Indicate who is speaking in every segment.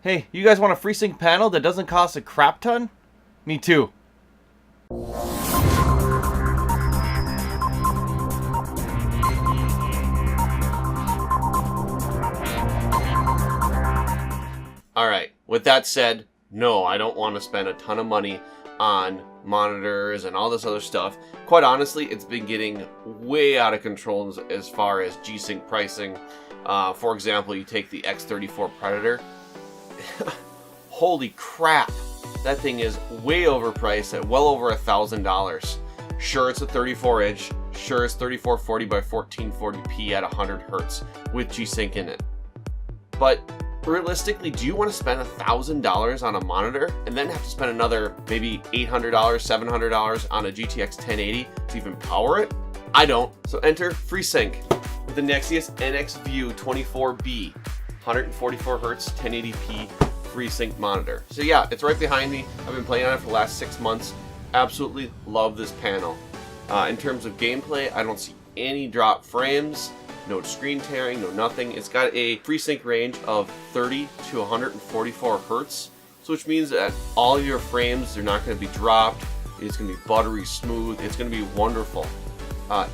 Speaker 1: Hey, you guys want a FreeSync panel that doesn't cost a crap ton? Me too.
Speaker 2: Alright, with that said, no, I don't want to spend a ton of money on monitors and all this other stuff. Quite honestly, it's been getting way out of control as far as G-Sync pricing. For example, you take the X34 Predator. Holy crap, that thing is way overpriced at well over $1,000. Sure, it's a 34 inch. Sure, it's 3440 by 1440p at 100 hertz with G-Sync in it. But realistically, do you want to spend $1,000 on a monitor and then have to spend another maybe $800, $700 on a GTX 1080 to even power it? I don't. So enter FreeSync with the Nixeus Vue24B, 144 hertz 1080p FreeSync monitor. So yeah, it's right behind me. I've been playing on it for the last 6 months. Absolutely love this panel. In terms of gameplay, I don't see any drop frames. No screen tearing, no nothing. It's got a FreeSync range of 30 to 144 hertz, so which means that all your frames, they're not going to be dropped. It's going to be buttery smooth. It's going to be wonderful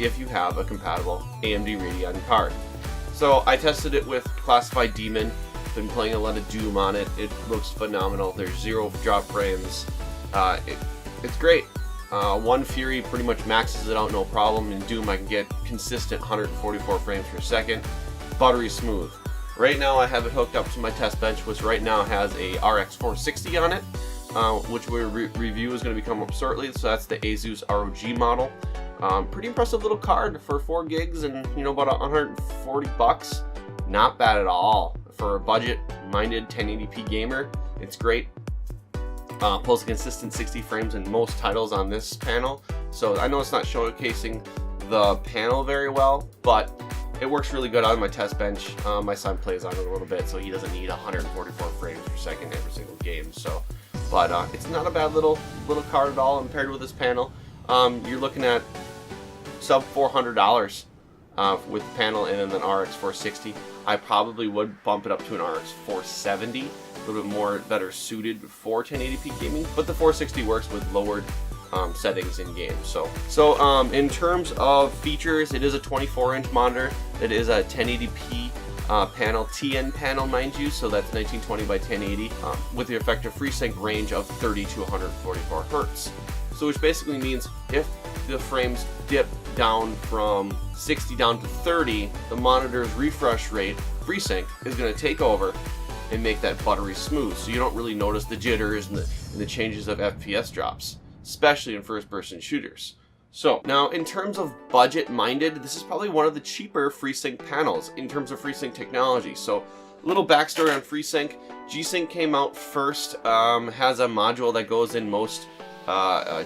Speaker 2: if you have a compatible AMD Radeon card. So I tested it with Classified Demon. Been playing a lot of Doom on it. It looks phenomenal. There's 0 drop frames. It's great. One Fury pretty much maxes it out, no problem. In Doom, I can get consistent 144 frames per second, buttery smooth. Right now, I have it hooked up to my test bench, which right now has a RX 460 on it, which we review is going to become up shortly. So that's the Asus ROG model. Pretty impressive little card for 4 gigs and about 140 bucks. Not bad at all for a budget-minded 1080p gamer. It's great. Pulls a consistent 60 frames in most titles on this panel. So I know it's not showcasing the panel very well, but it works really good on my test bench. My son plays on it a little bit, so he doesn't need 144 frames per second every single game. So, but it's not a bad little card at all. And paired with this panel, you're looking at sub $400 with the panel and then an RX 460. I probably would bump it up to an RX 470, a little bit more better suited for 1080p gaming, but the 460 works with lowered settings in game. So in terms of features, it is a 24-inch monitor. It is a 1080p panel, TN panel, mind you, so that's 1920 by 1080 with the effective FreeSync range of 30 to 144 hertz. So which basically means if the frames dip down from 60 down to 30, the monitor's refresh rate, FreeSync, is going to take over and make that buttery smooth, so you don't really notice the jitters and the changes of FPS drops, especially in first-person shooters. So now, in terms of budget-minded, this is probably one of the cheaper FreeSync panels in terms of FreeSync technology. So a little backstory on FreeSync. G-Sync came out first, has a module that goes in most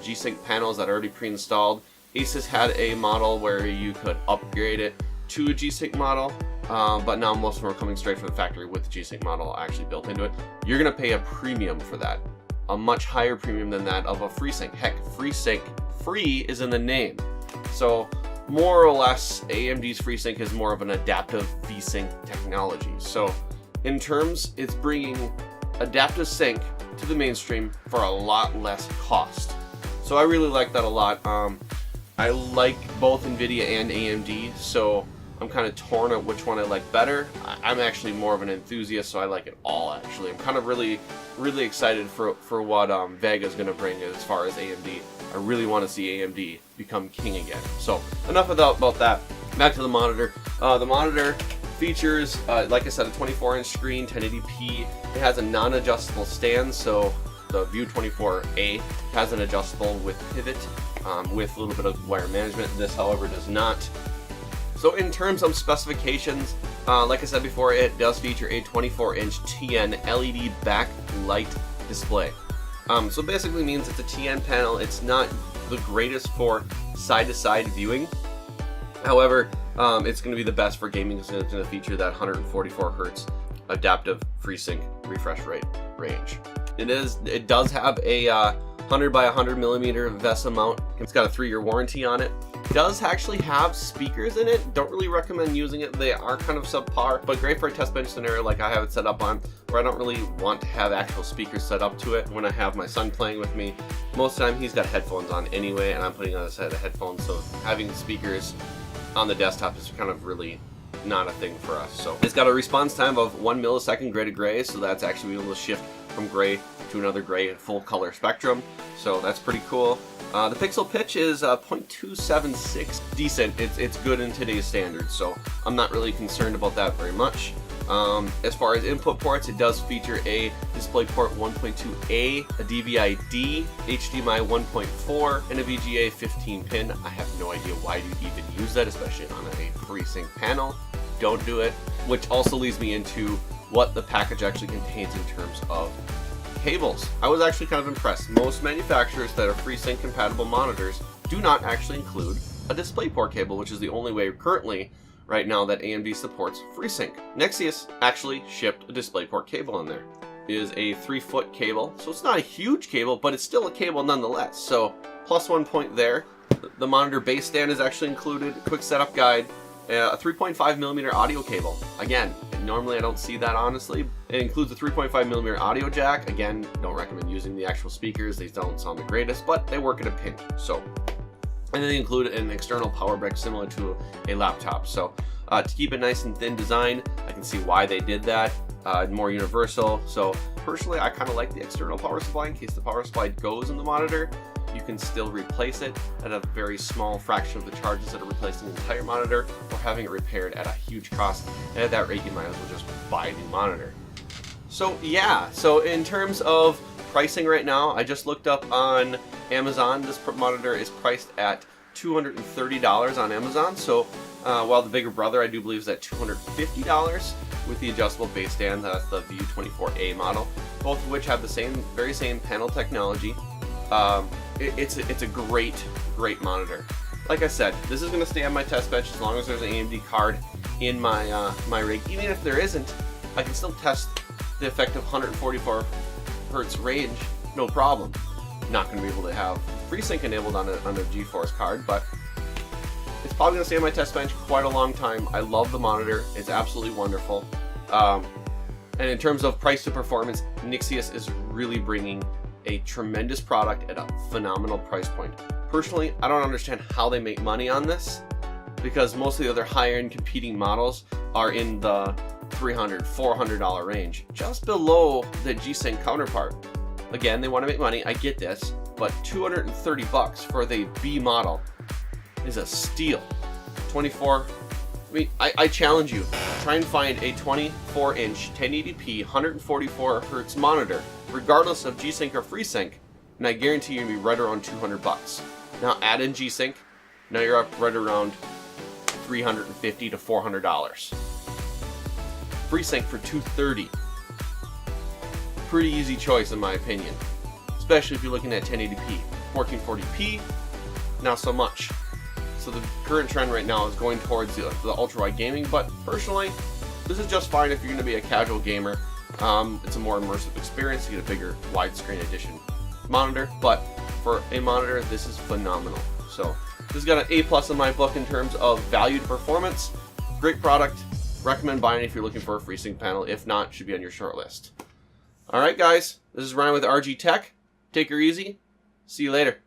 Speaker 2: G-Sync panels that are already pre-installed. Asus had a model where you could upgrade it to a G-Sync model, but now most of them are coming straight from the factory with the G-Sync model actually built into it. You're going to pay a premium for that, a much higher premium than that of a FreeSync. Heck, FreeSync, free is in the name. So more or less, AMD's FreeSync is more of an adaptive V-Sync technology. So in terms, it's bringing adaptive sync to the mainstream for a lot less cost. So I really like that a lot. I like both NVIDIA and AMD, so I'm kind of torn on which one I like better. I'm actually more of an enthusiast, so I like it all, actually. I'm kind of really excited for what Vega is going to bring as far as AMD. I really want to see AMD become king again. So enough about that. Back to the monitor. The monitor features, like I said, a 24-inch screen, 1080p. It has a non-adjustable stand, so the Vue24A has an adjustable with pivot with a little bit of wire management. This, however, does not. So in terms of specifications, like I said before, it does feature a 24-inch TN LED backlight display. So basically means it's a TN panel. It's not the greatest for side-to-side viewing. However, it's going to be the best for gaming because it's going to feature that 144 hertz adaptive FreeSync refresh rate range. It does have a 100 by 100 millimeter VESA mount. It's got a 3-year warranty on it. does actually have speakers in it. Don't really recommend using it. They are kind of subpar, but great for a test bench scenario like I have it set up on, where I don't really want to have actual speakers set up to it when I have my son playing with me. Most of the time he's got headphones on anyway, and I'm putting on a set of headphones, so having speakers on the desktop is kind of really not a thing for us. So it's got a response time of 1 millisecond gray to gray, so that's actually able to shift from gray to another gray full color spectrum, so that's pretty cool. The pixel pitch is 0.276, decent. It's good in today's standards, so I'm not really concerned about that very much. As far as input ports, it does feature a DisplayPort 1.2a, a DVI-D, HDMI 1.4, and a VGA 15 pin. I have no idea why you even use that, especially on a FreeSync panel. Don't do it. Which also leads me into what the package actually contains in terms of cables. I was actually kind of impressed. Most manufacturers that are FreeSync compatible monitors do not actually include a DisplayPort cable, which is the only way currently right now that AMD supports FreeSync. Nixeus actually shipped a DisplayPort cable in there. It is a 3-foot cable, so it's not a huge cable, but it's still a cable nonetheless. So plus 1 point there. The monitor base stand is actually included, quick setup guide, a 3.5mm audio cable. Again, normally I don't see that, honestly. It includes a 3.5mm audio jack. Again, don't recommend using the actual speakers. They don't sound the greatest, but they work at a pinch. So, and then they include an external power brick similar to a laptop. So to keep it nice and thin design, I can see why they did that. More universal. So personally, I kind of like the external power supply in case the power supply goes in the monitor. You can still replace it at a very small fraction of the charges that are replacing the entire monitor, or having it repaired at a huge cost. And at that rate, you might as well just buy a new monitor. So yeah, so in terms of pricing right now, I just looked up on Amazon. This monitor is priced at $230 on Amazon. So while the bigger brother, I do believe, is at $250 with the adjustable base stand. That's the Vue24B model, both of which have the very same panel technology. It's a great monitor. Like I said, this is going to stay on my test bench as long as there's an AMD card in my my rig. Even if there isn't, I can still test the effective 144 hertz range, no problem. Not going to be able to have FreeSync enabled on a GeForce card, but it's probably going to stay on my test bench quite a long time. I love the monitor; it's absolutely wonderful. And in terms of price to performance, Nixeus is really bringing a tremendous product at a phenomenal price point. Personally, I don't understand how they make money on this, because most of the other higher-end competing models are in the $300, $400 range, just below the G-Sync counterpart. Again, they want to make money, I get this, but $230 for the B model is a steal. 24, I mean, I challenge you, try and find a 24-inch 1080p 144 hertz monitor, regardless of G-Sync or FreeSync, and I guarantee you'll be right around $200. Now add in G-Sync, now you're up right around $350 to $400. FreeSync for $230. Pretty easy choice in my opinion, especially if you're looking at 1080p. 1440p, not so much. So the current trend right now is going towards the ultra-wide gaming, but personally, this is just fine if you're going to be a casual gamer. It's a more immersive experience. You get a bigger widescreen edition monitor, but for a monitor, this is phenomenal. So this has got an A+ in my book in terms of value to performance. Great product. Recommend buying it if you're looking for a FreeSync panel. If not, it should be on your short list. All right, guys, this is Ryan with RG Tech. Take her easy. See you later.